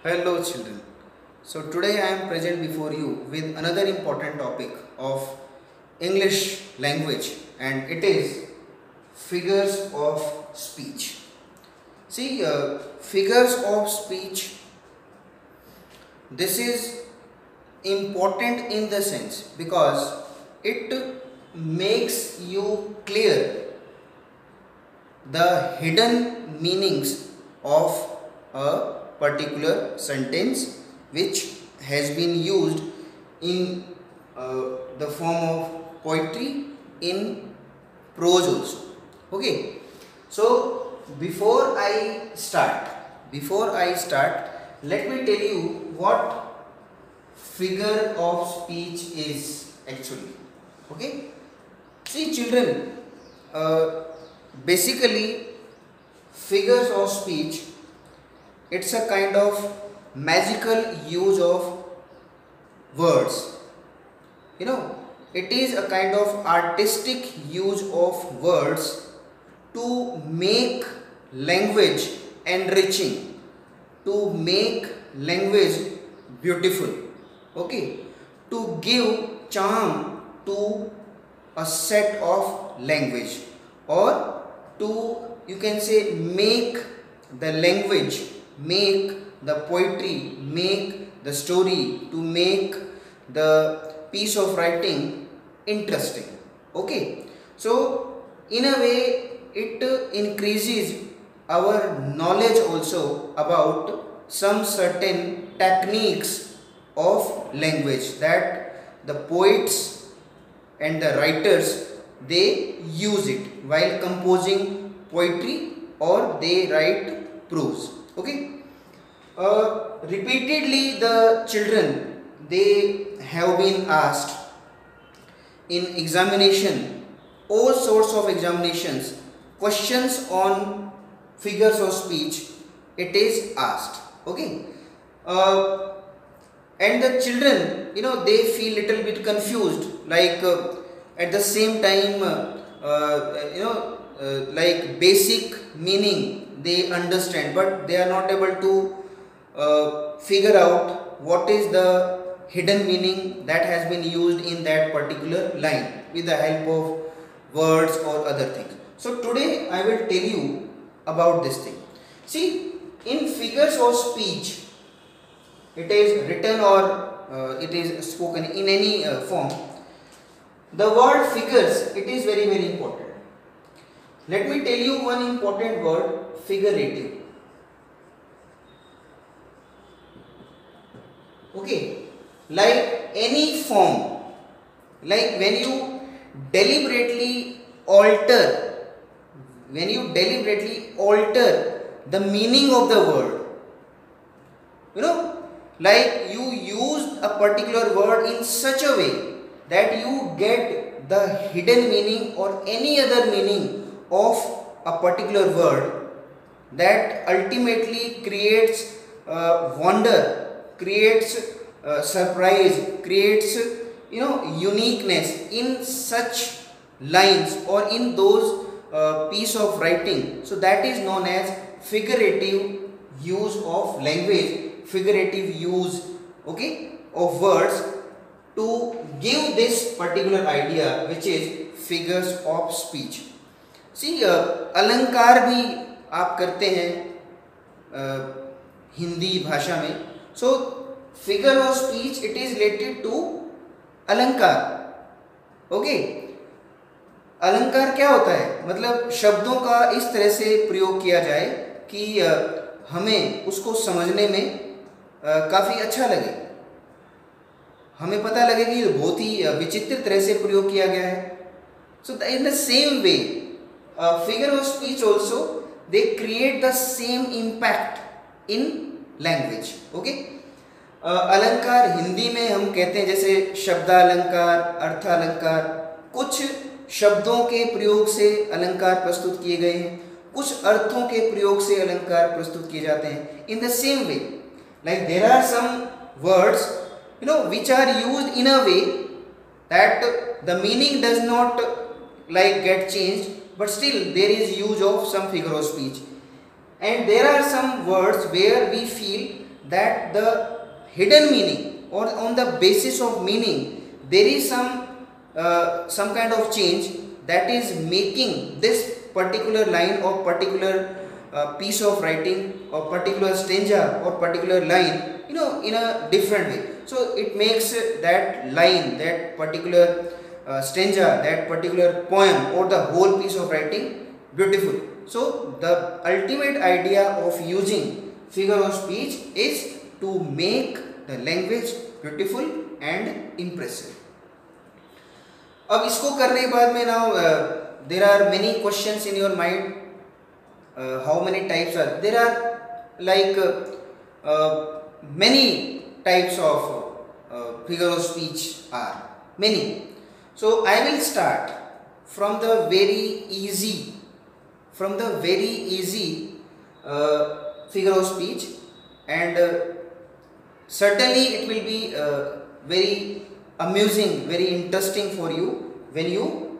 Hello children. So today I am present before you with another important topic of English language, and it is figures of speech. See, figures of speech, this is important in the sense because it makes you clear the hidden meanings of a particular sentence which has been used in the form of poetry in prose also. Okay, so before I start, let me tell you what figure of speech is actually. Okay, see children, uh, basically figures of speech, it's a kind of magical use of words. You know, it is a kind of artistic use of words to make language enriching, to make language beautiful. Okay, to give charm to a set of language, or to, you can say, make the language, make the poetry, make the story, to make the piece of writing interesting. Okay, so in a way it increases our knowledge also about some certain techniques of language that the poets and the writers, they use it while composing poetry or they write prose. Okay, repeatedly the children, they have been asked in examination, all sorts of examinations, questions on figures of speech, it is asked. Okay, uh, and the children, they feel little bit confused, like at the same time, like basic meaning they understand, but they are not able to figure out what is the hidden meaning that has been used in that particular line with the help of words or other things. So today I will tell you about this thing. See, in figures of speech, it is written or it is spoken in any form, the word figures, it is very very important. Let me tell you one important word, figurative. Okay, like any form, like deliberately alter when you deliberately alter the meaning of the word, like you use a particular word in such a way that you get the hidden meaning or any other meaning of a particular word, that ultimately creates wonder, creates surprise, creates uniqueness in such lines or in those piece of writing. So that is known as figurative use of language, figurative use, okay, of words to give this particular idea, which is figures of speech. See, अलंकार भी आप करते हैं हिंदी भाषा में. So figure of speech, it is related to alankar. Okay, अलंकार क्या होता है, मतलब शब्दों का इस तरह से प्रयोग किया जाए कि हमें उसको समझने में काफ़ी अच्छा लगे, हमें पता लगे कि बहुत ही विचित्र तरह से प्रयोग किया गया है. So in the same way figure of speech also, they create the same impact in language. Okay, अलंकार हिंदी में हम कहते हैं जैसे शब्दालंकार, अर्थालंकार. कुछ शब्दों के प्रयोग से अलंकार प्रस्तुत किए गए हैं, कुछ अर्थों के प्रयोग से अलंकार प्रस्तुत किए जाते हैं. इन the same way, like there are some words which are used in a way that the meaning does not like get changed, but still there is use of some figure of speech. And there are some words where we feel that the hidden meaning, or on the basis of meaning, there is some kind of change that is making this particular line or particular piece of writing or particular stanza or particular line, in a different way. So it makes that line, that particular stanza, that particular poem or the whole piece of writing beautiful. So the ultimate idea of using figure of speech is to make the language beautiful and impressive. अब इसको करने के बाद में now there are many questions in your mind. How many types are there? Are like many types of figure of speech are many. So I will start from the very easy, figure of speech, and certainly it will be very amusing, very interesting for you when you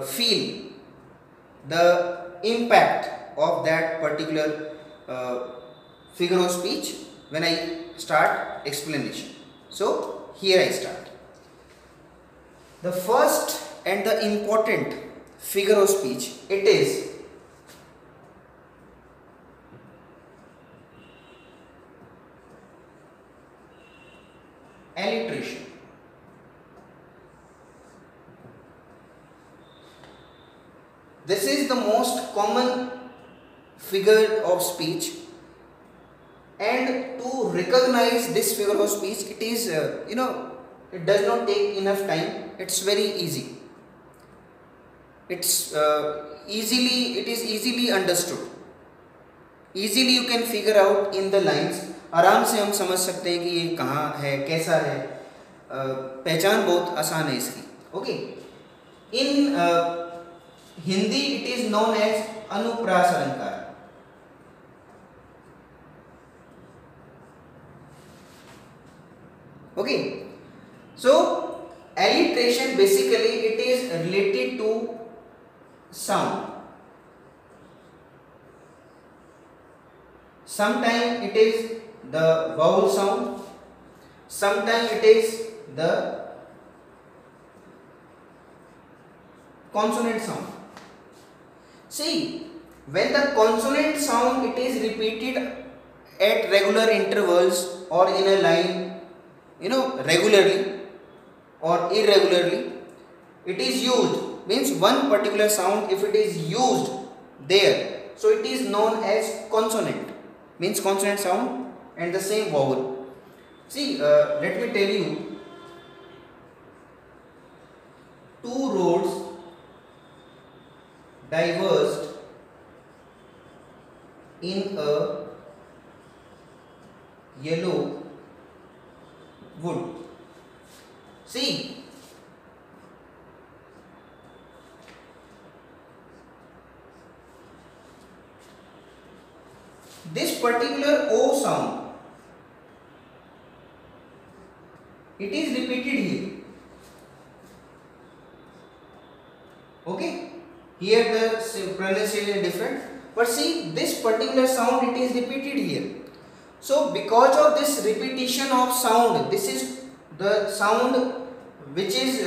feel the impact of that particular figure of speech when I start explanation. So here I start. The first and the important figure of speech, it is alliteration. This is the most common figure of speech, and to recognize this figure of speech, it is it does not take enough time. It's very easy. It is easily understood. Easily you can figure out in the lines. आराम से हम समझ सकते हैं कि ये कहाँ है, कैसा है. पहचान बहुत आसान है इसकी. Okay. In Hindi it is known as अनुप्रास अलंकार. Okay. So alliteration basically it is related to sound. Sometimes it is the vowel sound, sometimes it is the consonant sound. See, when the consonant sound it is repeated at regular intervals or in a line, regularly or irregularly, it is used, means one particular sound if it is used there, so it is known as consonant, means consonant sound and the same vowel. See, let me tell you, two roads diverged in a yellow wood. See, this particular O sound, it is repeated here. Okay, here the pronunciation is different, but see this particular sound it is repeated here. So because of this repetition of sound, this is the sound which is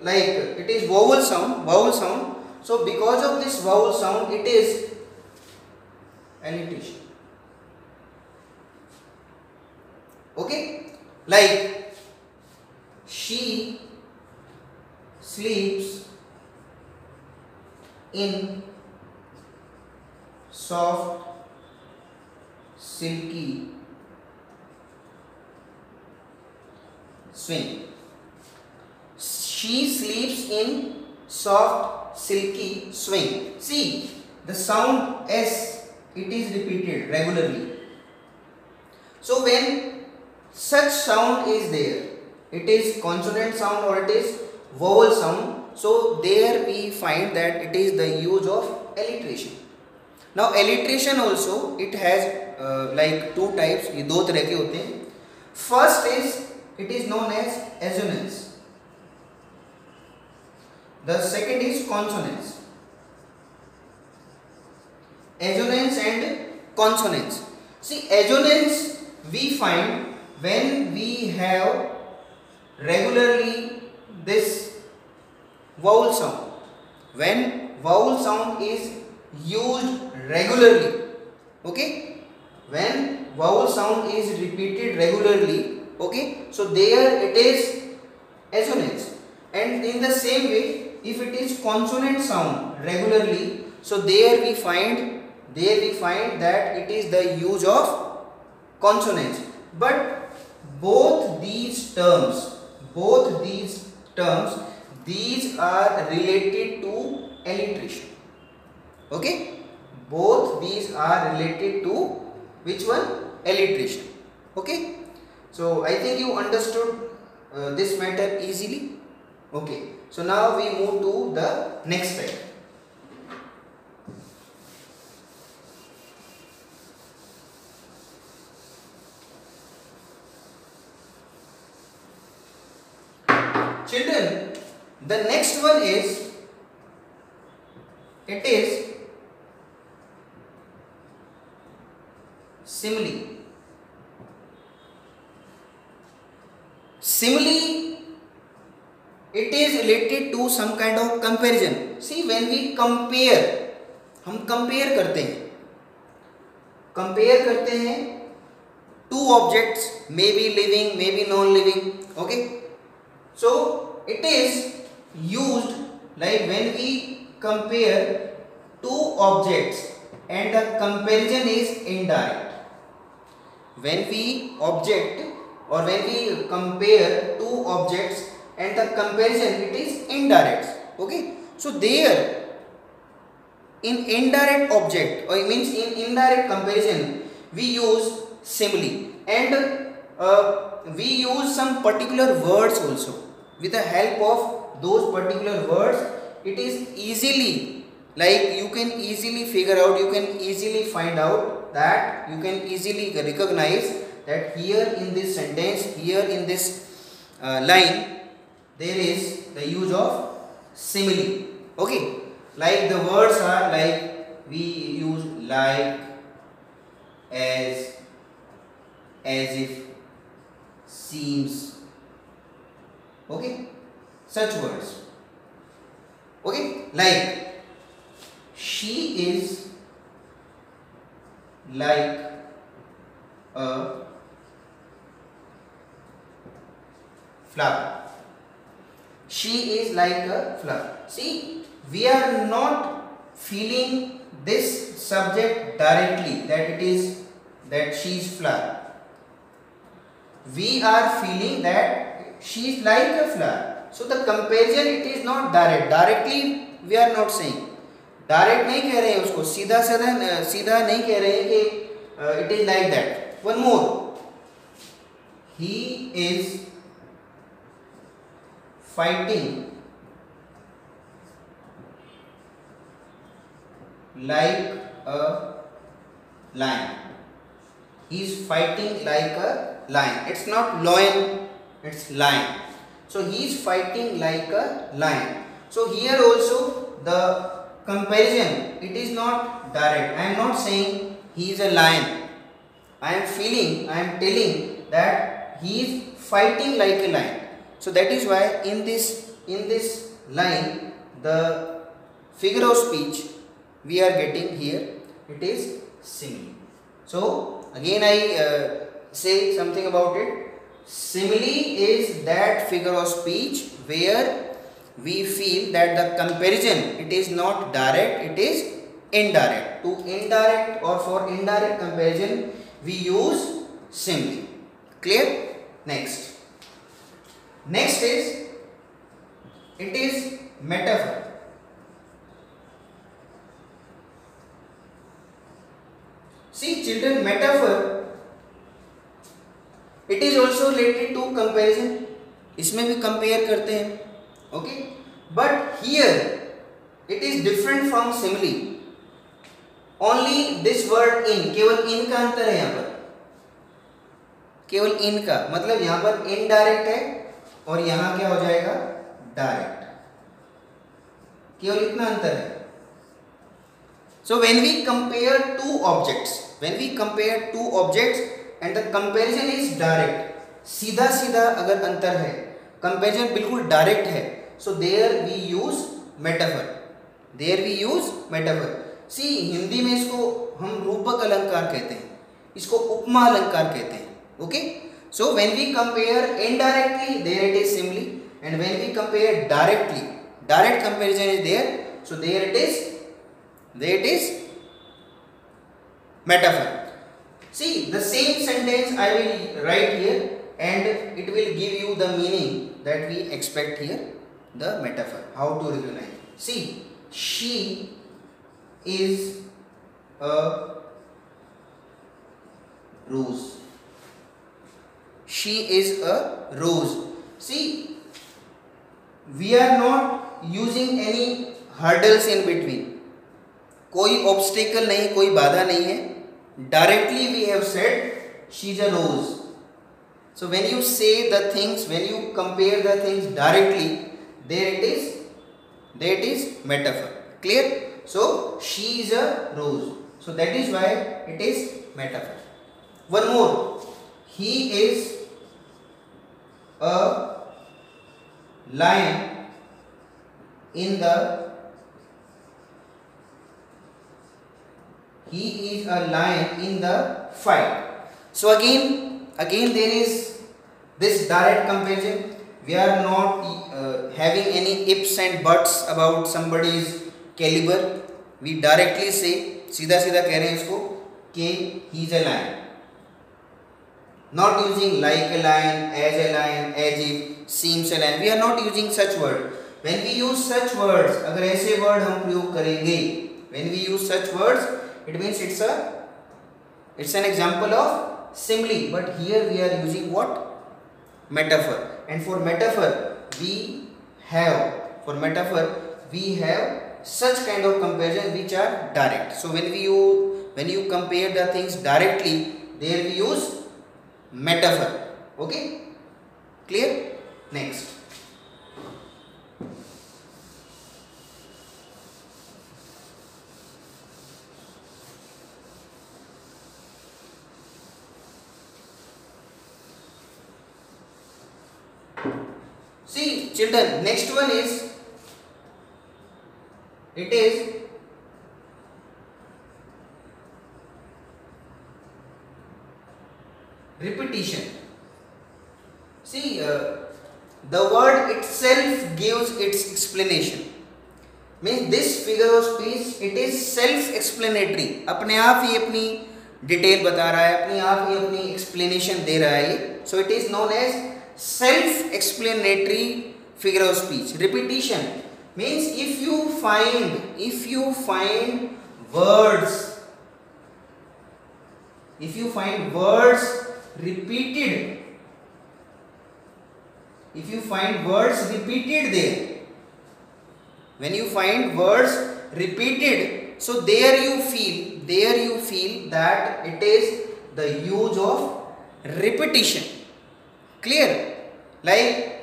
like it is vowel sound. So because of this vowel sound, it is alliteration. Okay, like she sleeps in soft silky swing. She sleeps in soft silky swing. See, the sound S, it is repeated regularly. So when such sound is there, it is consonant sound or it is vowel sound, so there we find that it is the use of alliteration. Now alliteration also it has like two types, ये दो तरह के होते हैं. First is it is known as assonance. The second is consonance. Assonance and consonance. See, assonance we find when we have regularly this vowel sound. When vowel sound is used regularly, okay, when vowel sound is repeated regularly, okay, so there it is assonance. And in the same way, if it is consonant sound regularly, so there we find that it is the use of consonants. But both these terms, these are related to alliteration. Okay, both these are related to which one? Alliteration. Okay, so I think you understood this matter easily. Okay, so now we move to the next step. Children, the next one is, it is simile. Simile, it is related to some kind of comparison. See, when we compare, हम compare करते हैं two objects, maybe living, maybe non-living. Okay, so it is used like when we compare two objects and the comparison is indirect. When we compare two objects and the comparison, it is indirect. Okay, so there in indirect object, or it means in indirect comparison, we use simile, and we use some particular words also. With the help of those particular words, it is easily, like you can easily figure out, you can easily find out, that you can easily recognize that here in this sentence, here in this line, there is the use of simile. Okay, like the words are like, we use like, as if, seems. Okay, such words. Okay, like she is like a flower. She is like a flower. See, we are not feeling this subject directly, that she is flower. We are feeling that she is like a flower. So the comparison, it is not direct. Directly we are not saying. Direct नहीं कह रहे हैं उसको, सीधा नहीं कह रहे हैं कि it is like that. One more. He is fighting like a lion. He is fighting like a lion. It's not lion, it's lion. So he is fighting like a lion. So here also the comparison, it is not direct. I am not saying he is a lion. I am telling that he is fighting like a lion. So that is why in this line, the figure of speech we are getting here, it is simile. So again I say something about it. Simile is that figure of speech where we feel that the comparison, it is not direct, it is indirect. To indirect or for indirect comparison, we use simile. Clear? Next is, it is metaphor. See children, metaphor, it is also related to comparison. इसमें भी compare करते हैं. Okay, but here it is different from simile. Only this word in, केवल in का अंतर है यहाँ पर, केवल in का मतलब यहाँ पर indirect है और यहाँ क्या हो जाएगा, direct. केवल इतना अंतर है. So when we compare two objects, and the comparison is direct, सीधा सीधा अगर अंतर है, कंपैरिजन बिल्कुल डायरेक्ट है, so there we use metaphor, there we use metaphor. See Hindi में इसको हम रूपक अलंकार कहते हैं, इसको उपमा अलंकार कहते हैं। Okay, so when we compare indirectly there it is simile, and when we compare directly, direct comparison is there, so there it is metaphor. See, the same sentence I will write here and it will give you the meaning that we expect here, the metaphor, how to recognize. See, she is a rose, she is a rose. See, we are not using any hurdles in between, कोई obstacle नहीं, कोई बाधा नहीं है, directly we have said she is a rose. So when you say the things, when you compare the things directly, there it is metaphor. Clear? So she is a rose, so that is why it is metaphor. One more, he is a lion in the, he is a lion in the fight. So again there is this direct comparison. We are not having any ifs and buts about somebody's caliber. We directly say, सीधा सीधा कह रहे हैं इसको कि he is a lion, not using like a lion, as if, seems a lion. We are not using such word. When we use such words, अगर ऐसे word हम प्रयोग करेंगे, when we use such words, it means it's an example of simile. But here we are using what? Metaphor. And for metaphor we have such kind of comparison which are direct. So when you compare the things directly, there we use metaphor. Okay, clear? Next, see children, next one is, it is repetition. See, the word itself gives its explanation. Means this figure of speech, it is self explanatory. अपने आप ही अपनी detail बता रहा है, अपने आप ही अपनी explanation दे रहा है ये. So it is known as self explanatory figure of speech. Repetition means if you find words, repeated, if you find words repeated there, when you find words repeated, so there you feel that it is the use of repetition. Clear? Like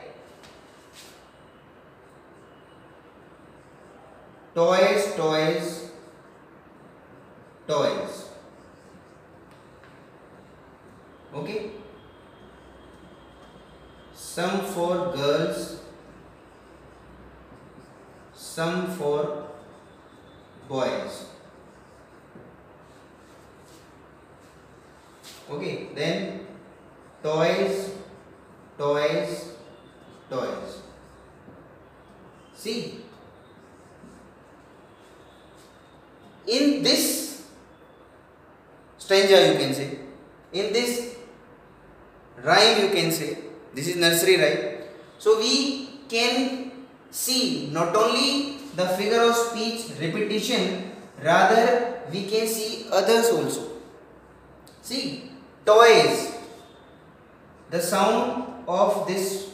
toys. Okay, some for girls, some for boys. Okay, then toys. See, in this stanza you can say, in this rhyme you can say, this is nursery rhyme. So we can see not only the figure of speech repetition, rather we can see others also. See, toys, the sound of this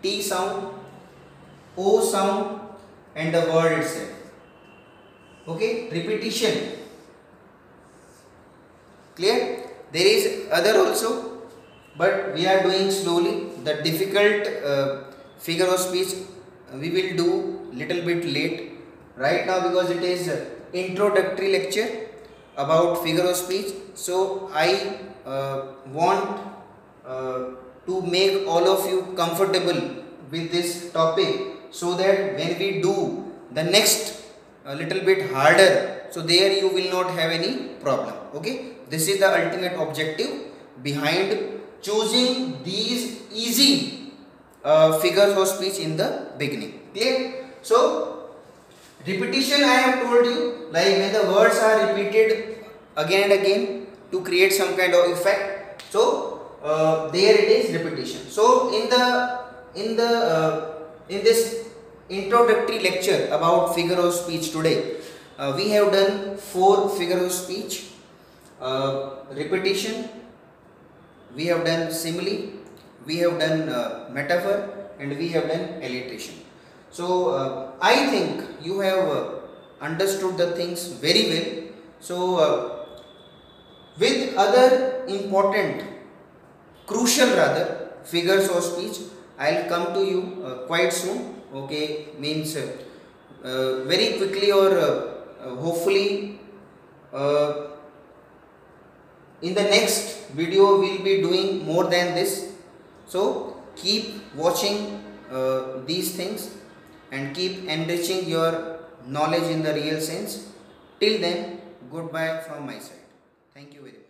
T sound, O sound, and the word itself. Okay, repetition. Clear? There is other also, but we are doing slowly. The difficult figure of speech we will do little bit late right now because it is introductory lecture. about figure of speech. So I want to make all of you comfortable with this topic, so that when we do the next a little bit harder, so there you will not have any problem. Okay, this is the ultimate objective behind choosing these easy figures of speech in the beginning. Clear? So repetition, I have told you, like when the words are repeated again and again to create some kind of effect. So there it is, repetition. So in this introductory lecture about figure of speech today, we have done 4 figure of speech: repetition, we have done simile, we have done metaphor, and we have done alliteration. So I think you have understood the things very well. So with other important, crucial rather, figures of speech, I'll come to you quite soon. Okay, means very quickly, or hopefully in the next video we'll be doing more than this. So keep watching these things and keep enriching your knowledge in the real sense. Till then, goodbye from my side. Thank you very much.